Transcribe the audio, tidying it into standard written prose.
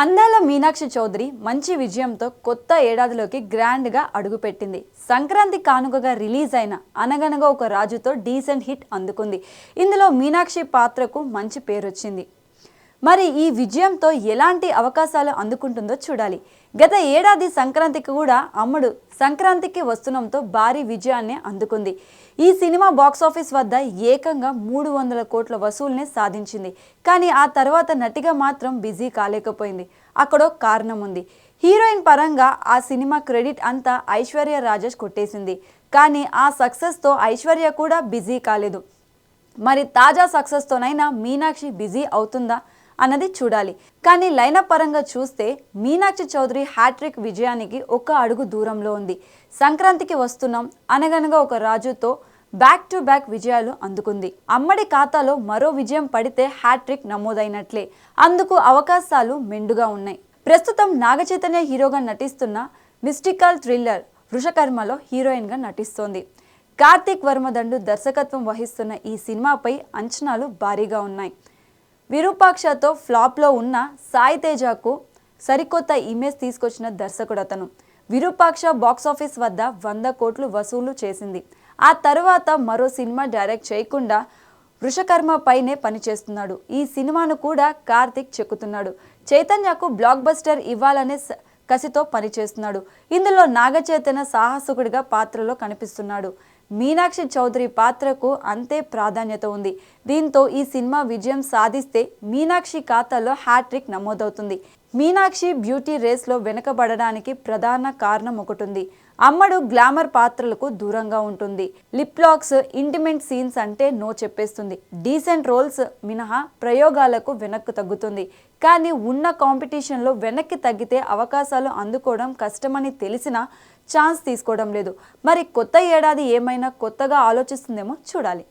అందాల మీనాక్షి చౌదరి మంచి విజయంతో కొత్త ఏడాదిలోకి గ్రాండ్గా అడుగుపెట్టింది. సంక్రాంతి కానుకగా రిలీజ్ అయిన అనగనగా ఒక రాజుతో డీసెంట్ హిట్ అందుకుంది. ఇందులో మీనాక్షి పాత్రకు మంచి పేరు వచ్చింది. మరి ఈ విజయంతో ఎలాంటి అవకాశాలు అందుకుంటుందో చూడాలి. గత ఏడాది సంక్రాంతికి కూడా అమ్మడు సంక్రాంతికి వస్తున్నంతో భారీ విజయాన్ని అందుకుంది. ఈ సినిమా బాక్సాఫీస్ వద్ద ఏకంగా 300 కోట్ల వసూలునే సాధించింది. కానీ ఆ తర్వాత నటిగా మాత్రం బిజీ కాలేకపోయింది. అక్కడో కారణం ఉంది. హీరోయిన్ పరంగా ఆ సినిమా క్రెడిట్ అంతా ఐశ్వర్య రాజేష్ కొట్టేసింది. కానీ ఆ సక్సెస్తో ఐశ్వర్య కూడా బిజీ కాలేదు. మరి తాజా సక్సెస్తోనైనా మీనాక్షి బిజీ అవుతుందా అన్నది చూడాలి. కానీ లైనప్ పరంగా చూస్తే మీనాక్షి చౌదరి హ్యాట్రిక్ విజయానికి ఒక అడుగు దూరంలో ఉంది. సంక్రాంతికి వస్తున్నాం, అనగనగా ఒక రాజుతో బ్యాక్ టు బ్యాక్ విజయాలు అందుకుంది. అమ్మడి ఖాతాలో మరో విజయం పడితే హ్యాట్రిక్ నమోదైనట్లే. అందుకు అవకాశాలు మెండుగా ఉన్నాయి. ప్రస్తుతం నాగచైతన్య హీరోగా నటిస్తున్న మిస్టికల్ థ్రిల్లర్ వృషకర్మలో హీరోయిన్గా నటిస్తోంది. కార్తీక్ వర్మదండు దర్శకత్వం వహిస్తున్న ఈ సినిమాపై అంచనాలు భారీగా ఉన్నాయి. విరూపాక్షతో ఫ్లాప్లో ఉన్న సాయి తేజకు సరికొత్త ఇమేజ్ తీసుకొచ్చిన దర్శకుడు అతను. విరూపాక్ష బాక్సాఫీస్ వద్ద 100 కోట్లు వసూలు చేసింది. ఆ తర్వాత మరో సినిమా డైరెక్ట్ చేయకుండా వృషకర్మ పైనే పనిచేస్తున్నాడు. ఈ సినిమాను కూడా కార్తీక్ చెక్కుతున్నాడు. చైతన్యకు బ్లాక్ బస్టర్ ఇవ్వాలనే కసితో పనిచేస్తున్నాడు. ఇందులో నాగచైతన్య సాహసకుడిగా పాత్రలో కనిపిస్తున్నాడు. మీనాక్షి చౌదరి పాత్రకు అంతే ప్రాధాన్యత ఉంది. దీంతో ఈ సినిమా విజయం సాధిస్తే మీనాక్షి ఖాతాలో హ్యాట్రిక్ నమోదవుతుంది. మీనాక్షి బ్యూటీ రేస్లో వెనుకబడడానికి ప్రధాన కారణం ఒకటి ఉంది. అమ్మడు గ్లామర్ పాత్రలకు దూరంగా ఉంటుంది. లిప్ లాక్స్, ఇంటిమేట్ సీన్స్ అంటే నో చెప్పేస్తుంది. డీసెంట్ రోల్స్ మినహా ప్రయోగాలకు వెనక్కు తగ్గుతుంది. కానీ ఉన్న కాంపిటీషన్లో వెనక్కి తగ్గితే అవకాశాలు అందుకోవడం కష్టమని తెలిసినా ఛాన్స్ తీసుకోవడం లేదు. మరి కొత్త ఏడాది ఏమైనా కొత్తగా ఆలోచిస్తుందేమో చూడాలి.